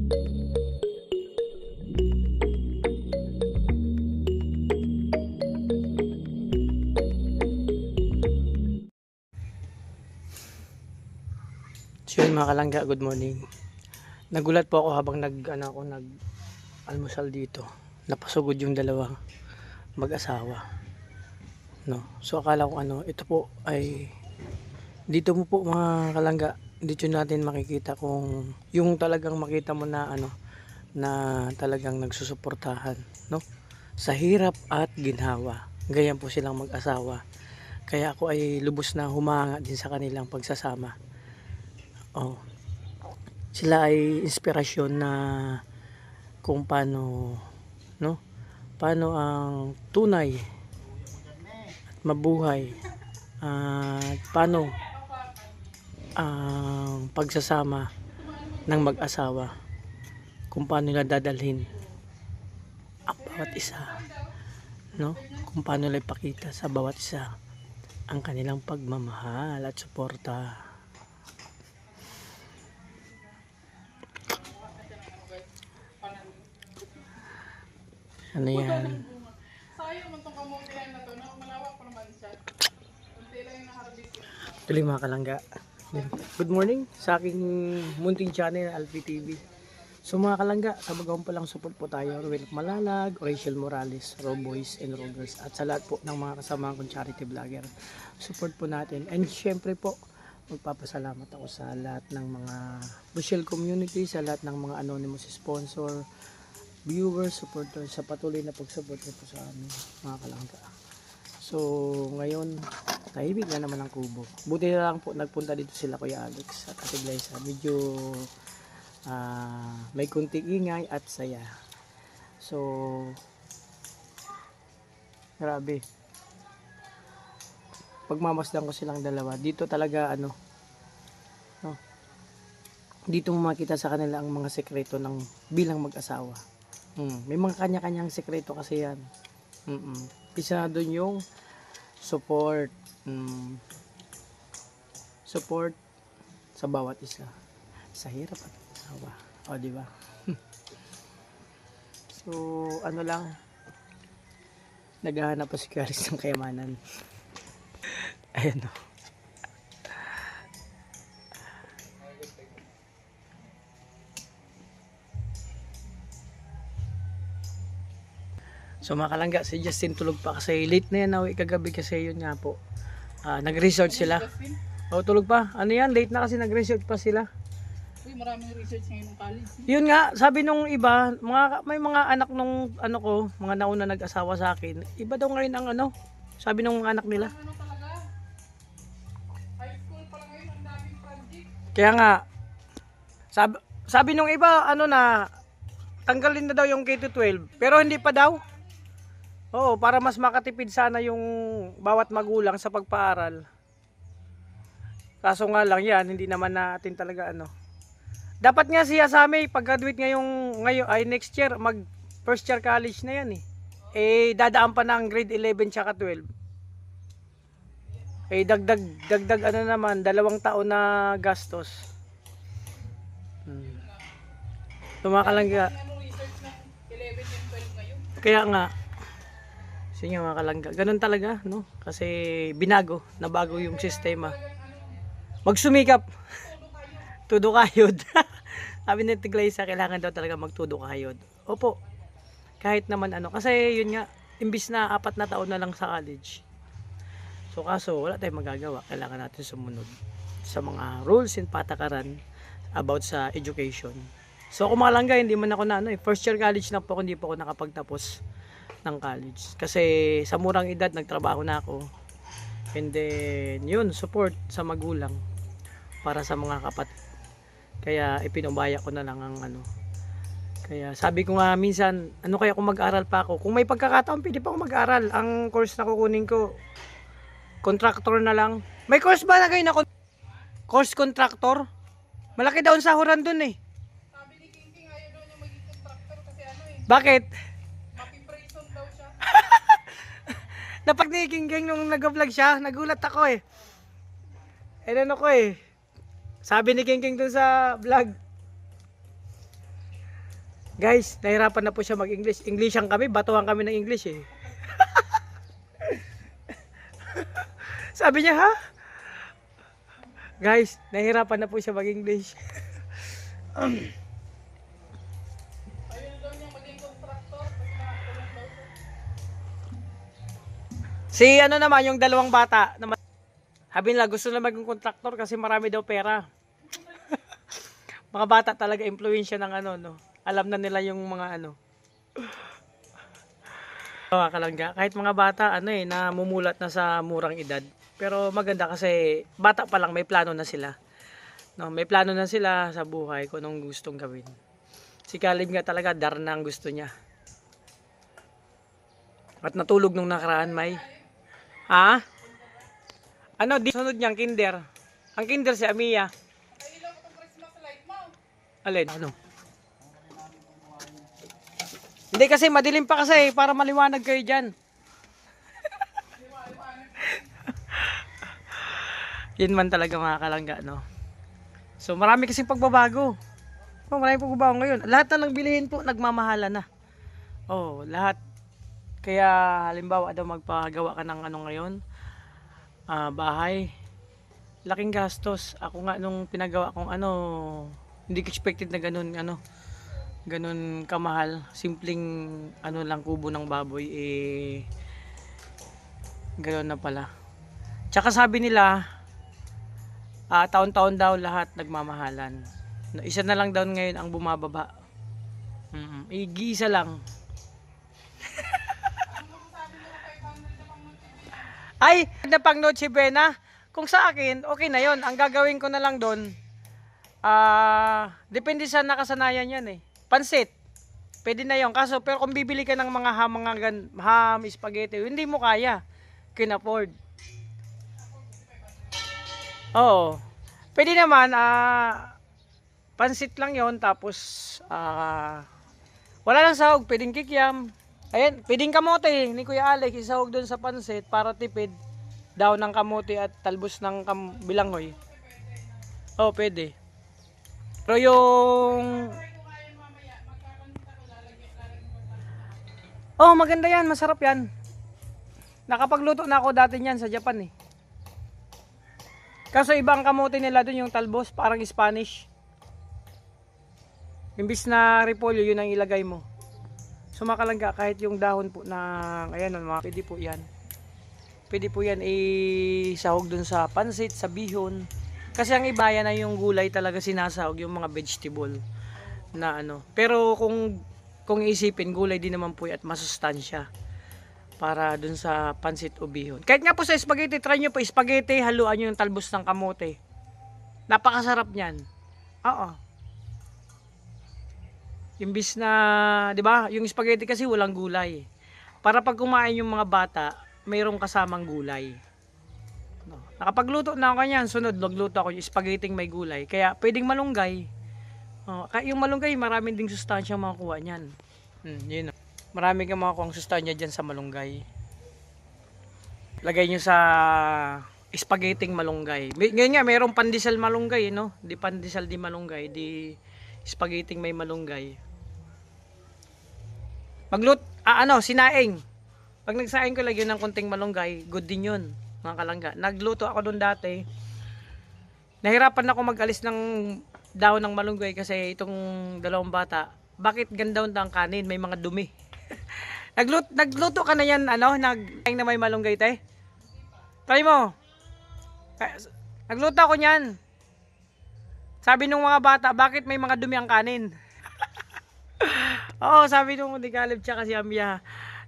So yun mga kalangga, good morning. Nagulat po ako habang nag-almusal dito. Napasugod yung dalawang mag-asawa. No? So akala ko ito po ay dito mo po mga kalangga, dito natin makikita kung yung talagang makita mo na na talagang nagsusuportahan, no? Sa hirap at ginhawa. Ganyan po silang mag-asawa. Kaya ako ay lubos na humanga din sa kanilang pagsasama. Oh, sila ay inspirasyon na kung paano, no? Paano ang tunay at mabuhay at paano ang pagsasama ng mag-asawa, kung paano nila dadalhin ang bawat isa, no? Kung paano nila ipakita sa bawat isa ang kanilang pagmamahal at suporta. Ano yan? Sayang man itong kamutihan na ito, malawak pa naman siya. Kunti lang yung naharvest. Tuloy mga kalangga. Good morning sa aking munting channel, Alfie TV. So mga kalangga, sa bagong pa lang support po tayo, Ruel Malalag, Rachel Morales, Raw Boys and Raw Girls, at sa lahat po ng mga kasama kong charity vlogger. Support po natin. And syempre po, magpapasalamat ako sa lahat ng mga social community, sa lahat ng mga anonymous sponsor, viewers, supporters, sa patuloy na pag-support po sa amin mga kalangga. So ngayon tahimik na naman ang kubo. Buti na lang po nagpunta dito sila Kuya Alex at Ate Glyza. Medyo may kunting ingay at saya. So grabe, pagmamasdan ko silang dalawa dito talaga no? Dito mo makita sa kanila ang mga sekreto ng bilang mag-asawa. May mga kanya-kanyang sekreto kasi yan. Isa na doon yung support. Support sa bawat isa. Sa hirap at awa. O, diba? So, lang. Naghahanap pa si Karis ng kayamanan. Ayan o. So mga kalangga, si Justin tulog pa kasi late na yan nawi kagabi kasi yun nga po. Nag-resort sila. O tulog pa? Ano yan? Late na kasi nag-resort pa sila. Uy, maraming research ngayon ng college. Yun nga, sabi nung iba, may mga anak nung ko, mga nauna nag-asawa sa akin. Iba daw ngayon ang sabi nung anak nila. Ano talaga? High school pa lang ngayon, ang daming project. Kaya nga, sabi nung iba, na, tanggalin na daw yung K-12. Pero hindi pa daw. Oo, para mas makatipid sana yung bawat magulang sa pagpaaral. Kaso nga lang yan, hindi naman natin talaga Dapat nga siya sa amin, pag-graduate ngayon ay next year, mag first year college na yan eh. Dadaan pa ng grade 11 tsaka 12. Dagdag naman, 2 taon na gastos. Tumakalangga. Ano research ng 11 and 12 ngayon? Kaya nga, sige mga kalangga, ganun talaga, no? Kasi nabago yung sistema. Magsumikap. Tudo kayod. Sabi ni Ate Glyza, kailangan daw talaga magtudo kayod. Opo. Kahit naman kasi yun nga, imbis na 4 na taon na lang sa college. So kaso, wala tayong magagawa. Kailangan natin sumunod sa mga rules and patakaran about sa education. So kung mga langga, hindi man ako first year college na po, hindi po ako nakapagtapos ng college. Kasi sa murang edad, nagtrabaho na ako. And then, yun, support sa magulang para sa mga kapatid. Kaya ipinubaya ko na lang ang Kaya sabi ko nga minsan, kaya kung mag-aral pa ako? Kung may pagkakataon, pwede pa ako mag-aral. Ang course na kukunin ko, contractor na lang. May course ba na kayo na course contractor? Malaki daw ang sahuran dun eh. Sabi ni King ayaw daw niya maging contractor kasi Bakit? mapiprison daw siya. Napag ni King nung nag-vlog siya, nagulat ako eh. Sabi ni King dun sa vlog, Guys, nahirapan na po siya mag-English. Englishan kami, batuhan kami ng English eh. Sabi niya, ha? Guys, nahirapan na po siya mag-English. Ayun daw niya maging contractor. Pag nakatulong daw siya. Si ano naman, yung dalawang bata. Sabi nila, gusto na maging kontraktor kasi marami daw pera. Mga bata talaga, impluwensya ng ano, no? Alam na nila yung mga ano. Mga kalangga, kahit mga bata, ano eh, namumulat na sa murang edad. Pero maganda kasi, bata pa lang, may plano na sila. No, may plano na sila sa buhay kung anong gustong gawin. Si Caleb nga talaga, darna ang gusto niya. At natulog nung nakaraan, May. Ha? Ano, di sunod niyang kinder. Ang kinder si Amiya. Ay, ilaw ko itong Christmas light mo. Alin? Ano? Hindi kasi, madilim pa kasi, para maliwanag kayo dyan. Yun man talaga mga kalangga, no? So, marami kasing pagbabago. Oh, marami pagbabago ngayon. Lahat na ng bilihin po, nagmamahala na. Oh, lahat. Kaya, halimbawa daw magpagawa ka ng ano ngayon, bahay. Laking gastos. Ako nga nung pinagawa kong ano, hindi ko expected na ganun, ano, ganun kamahal. Simpleng, ano lang, kubo ng baboy, eh, ganun na pala. Tsaka sabi nila, taon-taon daw lahat nagmamahalan. Isa na lang daw ngayon ang bumababa. Igisa lang. Ay, na pang Noche Buena. Kung sa akin, okay na yon. Ang gagawin ko na lang doon, depende sa nakasanayan yan eh. Pansit. Pwede na yon. Kaso, pero kung bibili ka ng mga ham, spaghetti, hindi mo kaya. Can afford. Oo. Pwede naman, pansit lang yon. Tapos, wala lang sahog. Pwedeng kikiam. Ayan, pwedeng kamote ni Kuya Alex. Isahog doon sa pansit para tipid. Daw ng kamote at talbos ng bilanghoy. Oh, pwede. Pero yung... Oh, maganda yan. Masarap yan. Nakapagluto na ako dati niyan sa Japan eh. Kaso ibang kamote nila doon yung talbos, parang Spanish. Imbis na repolyo, yun ang ilagay mo. Sumakalangga kahit yung dahon po ng, ayan, pwede po yan. Pwede po yan isahog dun sa pansit, sa bihon. Kasi ang iba yan ay yung gulay talaga sinasahog, yung mga vegetable na ano. Pero kung isipin, gulay din naman po yan at masustansya para dun sa pansit o bihon. Kahit nga po sa spaghetti, try nyo po spaghetti, haluan nyo yung talbos ng kamote. Napakasarap niyan. Oo. Imbis na, 'di ba? Yung spaghetti kasi walang gulay. Para pag kumain yung mga bata, mayroong kasamang gulay. No. Nakapagluto na ako kanyan, sunod nagluto ako yung spaghetti may gulay. Kaya pwedeng malunggay. Kaya yung malunggay, maraming ding sustansyang makukuha niyan. Yun. Marami kang makukuha sustansya diyan sa malunggay. Lagay nyo sa spaghetti malunggay. Ngayon nga, mayroong pandesal malunggay, no? Di pandesal di malunggay, di spaghetti may malunggay. Sinaing. Pag nagsaing ko lagyan ng konting malunggay, good din yun, mga kalangga. Nagluto ako doon dati. Nahirapan ako mag-alis ng dahon ng malunggay kasi itong dalawang bata, bakit gandaw ang kanin, may mga dumi. Nagluto ka na yan, nagsaing na may malunggay, te? Try mo. Nagluto ako niyan. Sabi nung mga bata, bakit may mga dumi ang kanin? Oo, sabi nung di Caleb tsaka si Amia.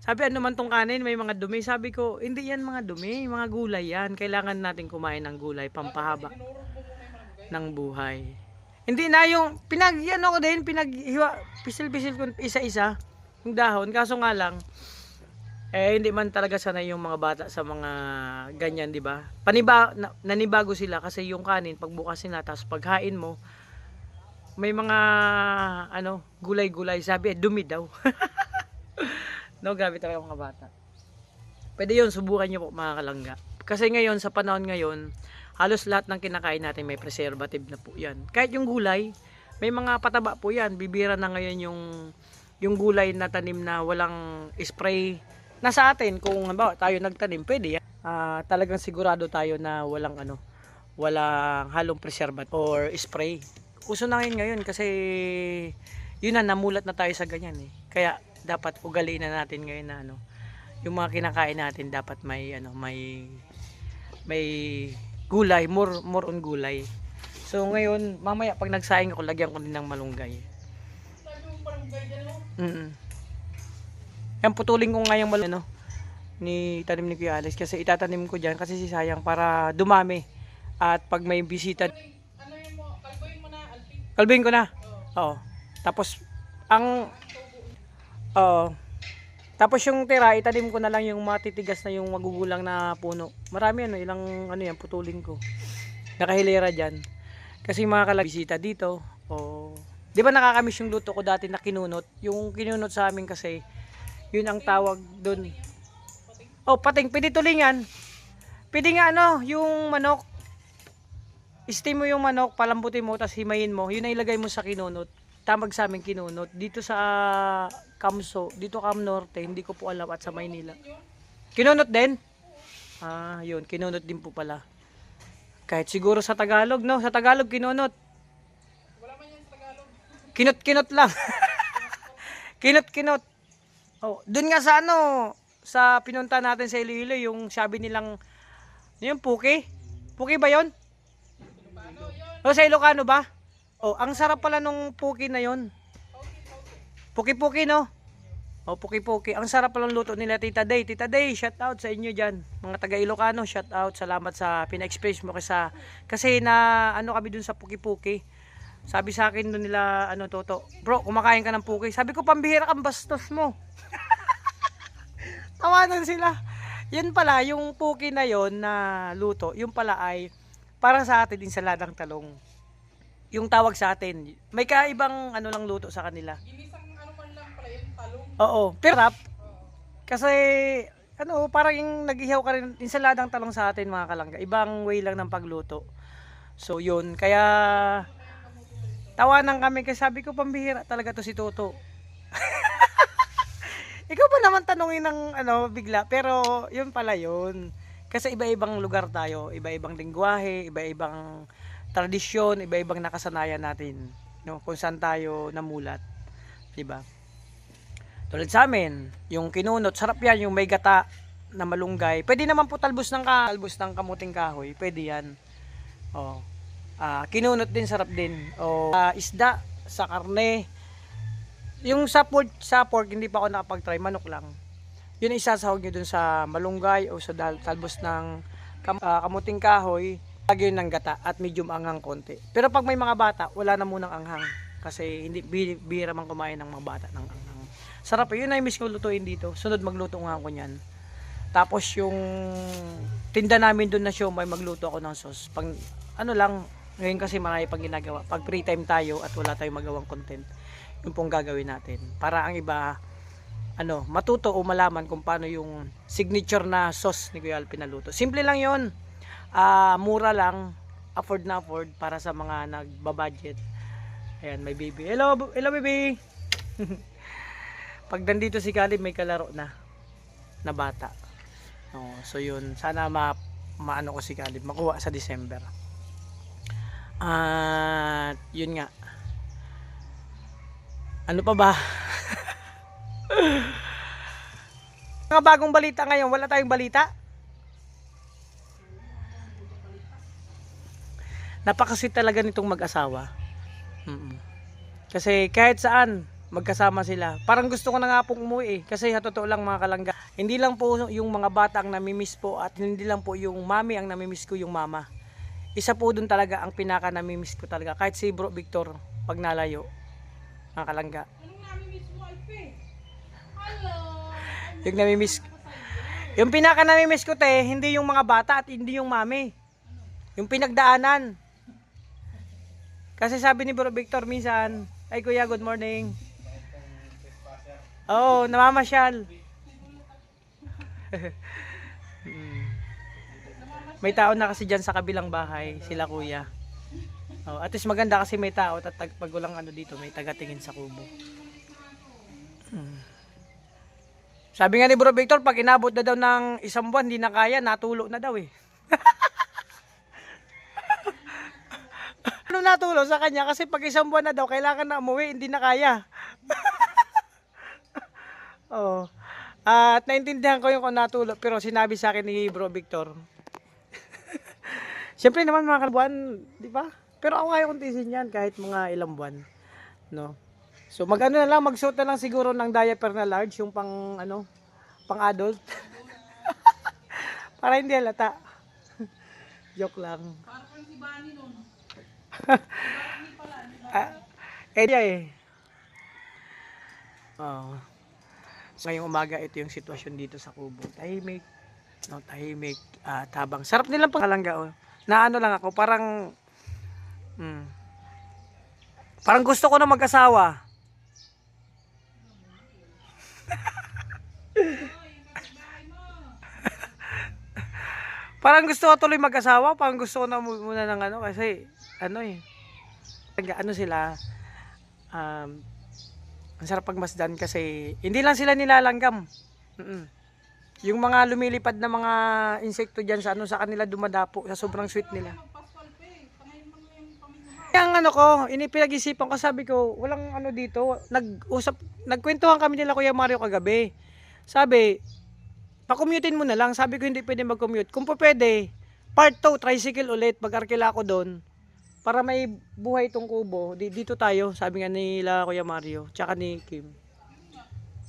Sabi, ano man tong kanin, may mga dumi. Sabi ko, hindi yan mga dumi, mga gulay yan. Kailangan natin kumain ng gulay, pampahaba ng buhay. Hindi na yung, pisil-pisil ko isa-isa, yung dahon. Kaso nga lang, hindi man talaga sanay yung mga bata sa mga ganyan, di ba? Nanibago sila kasi yung kanin, pagbukas nila, tapos paghain mo, may mga gulay-gulay. Sabi, dumi daw. No, grabe talaga mga bata. Pwede yun, subukan nyo po mga kalangga. Kasi ngayon, sa panahon ngayon, halos lahat ng kinakain natin may preservative na po yan. Kahit yung gulay, may mga pataba po yan. Bibira na ngayon yung gulay na tanim na walang spray. Nasa atin, kung halimbawa tayo nagtanim, pwede yan. Talagang sigurado tayo na walang halong preservative or spray. Uso na ngayon kasi yun na, namulat na tayo sa ganyan eh. Kaya dapat ugaliin na natin ngayon na yung mga kinakain natin dapat may gulay, more on gulay. So ngayon, mamaya pag nagsaing ako, lagyan ko din ng malunggay. Yan, putulin ko nga yung ni tanim ni Kuya Alex kasi itatanim ko diyan kasi sisayang para dumami. At pag may bisita, Ano yun mo? Kalbuin mo na, Alpi. kalbuhin ko na. Oo. Tapos tapos yung tira, itanim ko na lang yung matitigas na yung magugulang na puno. Marami ilang yan, putulin ko. Nakahilera diyan. Kasi mga bisita dito, di ba nakakamiss yung luto ko dati na kinunot? Yung kinunot sa amin kasi, yun ang tawag doon. Pating, pwede tulingan. Pwede nga yung manok. Steam mo yung manok, palambutin mo, tapos himayin mo. Yun ang ilagay mo sa kinunot. Tamag sa amin kinunot. Dito sa Kamso, dito Cam Norte, hindi ko po alam at sa Maynila. Kinunot din? Yun, kinunot din po pala. Kahit siguro sa Tagalog, no? Sa Tagalog, kinunot. Wala man yan sa Tagalog. Kinot lang. Kinot. Doon nga sa sa pinunta natin sa Iloilo, yung sabi nilang, yung Puki? Puki ba yon? Sa Ilocano ba? Ang sarap pala nung Puki na yon. Puki-puki, no? Puki-puki. Ang sarap palang luto nila, Tita Day. Tita Day, shout out sa inyo dyan. Mga taga Ilocano, shout out. Salamat sa pina-express mo kasi na kami dun sa Puki-puki. Sabi sa akin dun nila, Toto, bro, kumakain ka ng puki. Sabi ko, pambihira kang bastos mo. Tawanan sila. Yun pala, yung puki na yon na luto, yung pala ay para sa atin din sa ladang talong. Yung tawag sa atin, may kaibang lang luto sa kanila. Ginisang man lang pala yun, talong. Oo, pero kasi parang yung nag-ihaw ka rin insaladang talong sa atin mga kalangga. Ibang way lang ng pagluto. So yun, kaya tawanan kami kasi sabi ko pambihira talaga to si Toto. Ikaw pa naman tanungin ng bigla, pero yun pala yun. Kasi iba-ibang lugar tayo, iba-ibang lengguwahe, iba-ibang tradisyon, iba-ibang nakasanayan natin, no? Kung saan tayo namulat, 'di ba? Tulad sa amin, yung kinunot, sarap yan, yung may gata na malunggay. Pwede naman po talbos ng kamuting kahoy, pwede yan. Kinunot din, sarap din. Isda, sa karne. Yung sa pork, hindi pa ako nakapag-try, manok lang. Yun isasahog nyo dun sa malunggay o sa talbos ng kamuting kahoy, lagyan ng gata at medium anghang konti. Pero pag may mga bata, wala na munang anghang. Kasi hindi bihira man kumain ng mga bata ng anghang. Sarap yun, ay miss ko lutuin dito. Sunod magluto nga ako niyan. Tapos yung tinda namin dun na siomay, magluto ako ng sauce. Pag ngayon kasi marami pang ginagawa. Pag free time tayo at wala tayong magawang content, yung pong gagawin natin. Para ang iba, matuto o malaman kung paano yung signature na sauce ni Kuya Al pinaluto. Simple lang yon, mura lang, afford para sa mga nagbabudget. Ayan, may baby. Hello baby! Pag nandito si Caleb, may kalaro na bata. So yun, sana maano ko si Caleb, makuha sa December. At yun nga. Ano pa ba? Mga bagong balita ngayon, wala tayong balita. Napakasweet talaga nitong mag-asawa. Kasi kahit saan magkasama sila. Parang gusto ko na nga pong umuwi kasi sa totoo lang mga kalangga, hindi lang po yung mga bata ang namimiss po at hindi lang po yung mami ang namimiss ko, yung mama. Isa po dun talaga ang pinaka namimiss ko talaga. Kahit si Bro Victor pag nalayo, mga kalangga. Anong nami-miss mo, Alpi? Hello! Yung namimiss, yung pinaka namimiss ko hindi yung mga bata at hindi yung mami. Yung pinagdaanan. Kasi sabi ni Bro Victor minsan, ay kuya, good morning. Namamasyal. May tao na kasi dyan sa kabilang bahay, sila kuya. Oh, at least maganda kasi may tao at pag walang ano dito, may tagatingin sa kubo. Sabi nga ni Bro Victor, pag inabot na daw ng 1 buwan, hindi na kaya, natulo na daw eh. Ano natulo sa kanya? Kasi pag 1 buwan na daw, kailangan na umuwi, hindi na kaya. Oh. At naintindihan ko yung kung natulo, pero sinabi sa akin ni Bro Victor. Siyempre naman mga kabuan, di ba? Pero ako kaya kong tisin yan kahit mga ilang buwan. No? So mag-ano na lang, mag-suot na lang siguro ng diaper na large, yung pang ano, pang adult. Para hindi halata. Joke lang. Parang si Bunny nun. Eh. Oh. So ngayong umaga ito yung sitwasyon dito sa kubo. Tahimik. No, tahimik, tabang. Sarap nilang pangkalangga oh. Na ano lang ako, parang parang gusto ko na mag-asawa. Parang gusto ko tuloy mag-asawa, parang gusto ko na muna ng ano kasi ano eh. Ano sila ang sarap pagmasdan kasi hindi lang sila nilalanggam. Yung mga lumilipad na mga insekto diyan sa ano sa kanila dumadapo sa sobrang sweet nila. Ang ano ko, pinag-isipan ko, sabi ko, walang ano dito, nagkwentuhan kami nila Kuya Mario kagabi. Sabi, pa-commutein mo na lang. Sabi ko hindi pwede mag-commute. Kung po pwede, part 2, tricycle ulit, mag-arkila ako doon. Para may buhay itong kubo. Dito tayo, sabi nga nila Kuya Mario, tsaka ni Kim.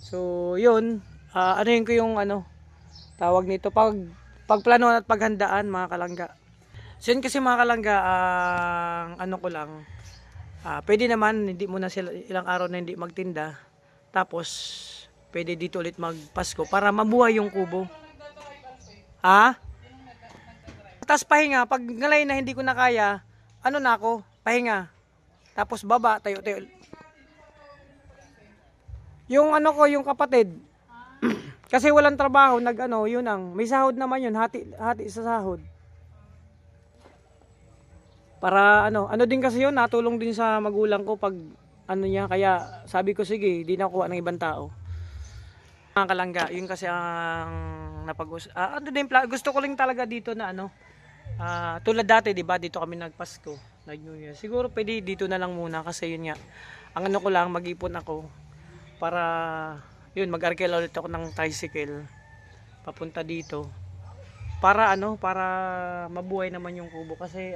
So, yun. Ano ko yung ano, tawag nito, pagplanuhan at paghandaan mga kalangga. So yun kasi mga kalangga, ano ko lang, pwede naman, hindi muna sila ilang araw na hindi magtinda. Tapos, pwede dito ulit magpasko para mabuhay yung kubo. Tapos pahinga, pag ngalay na hindi ko na kaya, ano na ako, pahinga. Tapos baba, tayo. Yung ano ko, yung kapatid, kasi walang trabaho, yun ang, may sahod naman yun, hati sa sahod. Para ano din kasi yun, natulong din sa magulang ko pag ano niya, kaya sabi ko sige, di na kuha ng ibang tao. Mga kalangga, yun kasi ang gusto ko lang talaga dito na ano, tulad dati, di ba, dito kami nagpasko, nag-New Year. Siguro pwede dito na lang muna kasi yun nga, ang ano ko lang, mag-ipon ako para yun, mag-arkela ulit ako ng tricycle papunta dito. Para mabuhay naman yung kubo kasi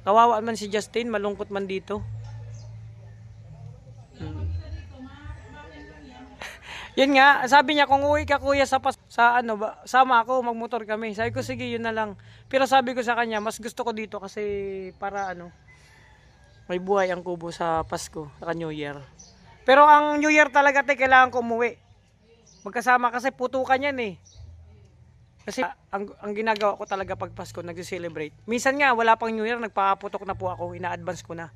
kawawa man si Justin, malungkot man dito. Yun nga, sabi niya kung uwi ka kuya sama ako, magmotor kami. Sabi ko sige, yun na lang. Pero sabi ko sa kanya, mas gusto ko dito kasi para may buhay ang kubo sa Pasko, sa New Year. Pero ang New Year talaga kailangan ko umuwi. Magkasama kasi putukan yan eh. Kasi ang ginagawa ko talaga pag Pasko, nag-celebrate. Minsan nga, wala pang New Year, nagpaputok na po ako, ina-advance ko na.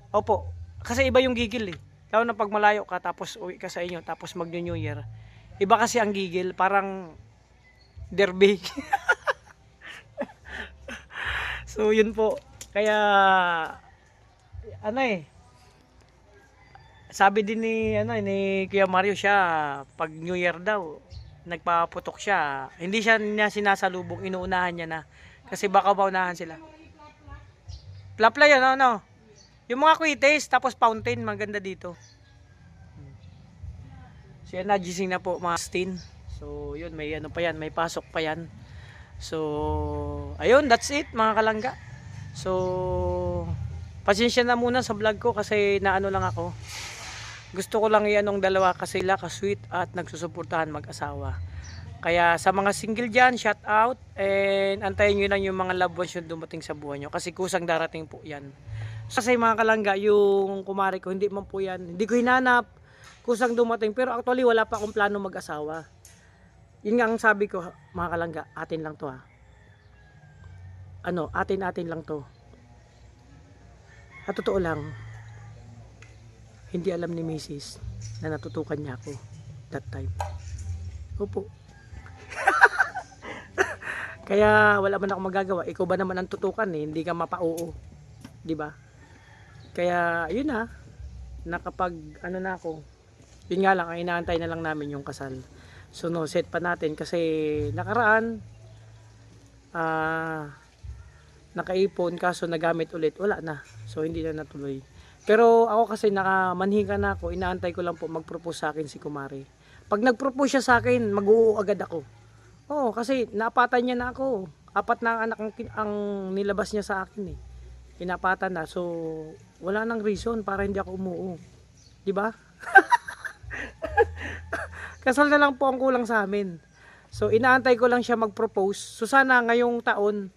Opo, kasi iba yung gigil eh. Lalo na pag malayo ka, tapos uwi ka sa inyo, tapos mag-New Year. Iba kasi ang gigil, parang derby. So, yun po. Kaya, sabi din ni Kuya Mario siya, pag New Year daw, nagpaputok siya. Hindi siya niya sinasalubong, inuunahan niya na. Kasi baka maunahan sila. Plapla yun, yung mga quites, tapos fountain, maganda dito. So yan, nagising na po mga 16. So yun, may pa yan, may pasok pa yan. So, ayun, that's it mga kalangga. So, pasensya na muna sa vlog ko kasi lang ako. Gusto ko lang dalawa kasi sila ka-sweet at nagsusuportahan mag-asawa. Kaya sa mga single dyan, shout out. And antayin nyo lang yung mga loved ones yung dumating sa buhay nyo. Kasi kusang darating po yan. Kasi mga kalangga, yung kumari ko, hindi man po yan. Hindi ko hinanap, kusang dumating. Pero actually, wala pa akong plano mag-asawa. Yun nga ang sabi ko, mga kalangga, atin lang to atin lang to. At totoo lang, hindi alam ni Mrs. na natutukan niya ako that time. Opo. Kaya wala man ako magagawa. Ikaw ba naman ang tutukan eh, hindi ka mapa-oo. 'di ba? Kaya yun na, nakapag ano na ako. Yun nga lang, ang inaantay na lang namin yung kasal. So no, set pa natin kasi nakaraan nakaipon kaso nagamit ulit, wala na. So hindi na natuloy. Pero ako kasi nakamanhinga na ako, inaantay ko lang po mag-propose sa akin si Kumari. Pag nag-propose siya sa akin, mag-oo agad ako. Oo, kasi napatan niya na ako. 4 na ang anak ang nilabas niya sa akin eh. Pinapatan na. So wala nang reason para hindi ako umuo. 'Di ba? Kasal na lang po ang kulang sa amin. So inaantay ko lang siya mag-propose. So sana ngayong taon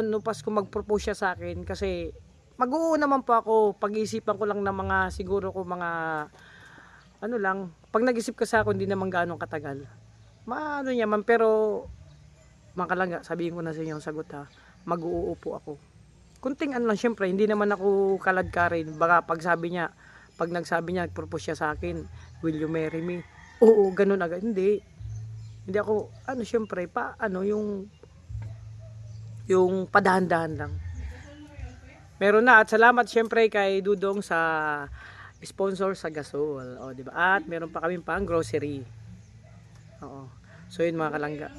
no Pasko mag-propose siya sa akin kasi mag-uuna naman po ako. Pag-iisipan ko lang ng mga siguro ko mga ano lang, pag nag-isip ka sa akin hindi naman gaano katagal. Maano niya man pero makalangga, sabihin ko na sa inyo ang sagot ha. Mag-uupo ako. Kunting ano lang syempre, hindi naman ako kaladkarin. Baka pag nagsabi niya, propose siya sa akin, will you marry me? Oo, ganun agad. Hindi. Hindi ako ano syempre yung padahan-dahan lang. Meron na at salamat syempre kay Dudong sa sponsor sa gasol. O, di ba? At meron pa kami pang grocery. Oo. So yun mga kalangga.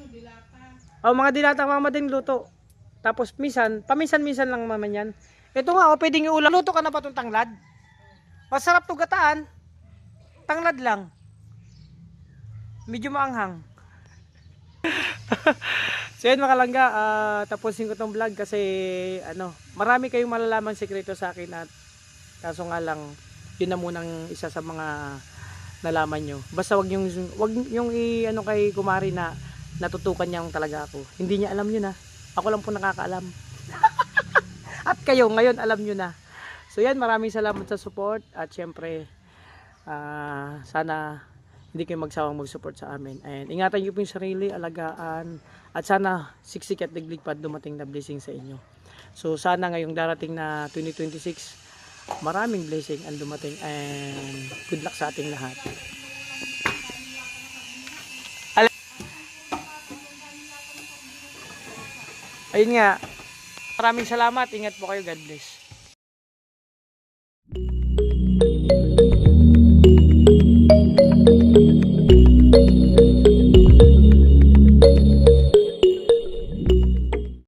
O mga dilata mama din luto. Tapos paminsan-minsan lang naman yan. Ito nga, pwedeng iulam. Luto ka na ba itong tanglad? Masarap to gataan. Tanglad lang. Medyo maanghang. So yun mga kalangga, tapusin ko tong vlog kasi marami kayong malalaman sekreto sa akin at kaso nga lang yun na munang isa sa mga nalaman nyo. Basta wag yung kay Kumari na natutukan niya talaga ako. Hindi niya alam yun ha. Ako lang po nakakaalam. At kayo ngayon alam nyo na. So yan, maraming salamat sa support at syempre sana hindi kayo magsawang mag-support sa amin. And ingatan niyo po yung sarili, alagaan at sana siksik at ligligpad dumating na blessing sa inyo. So sana ngayong darating na 2026 maraming blessing ang dumating and good luck sa ating lahat. Ayun nga, maraming salamat. Ingat po kayo. God bless.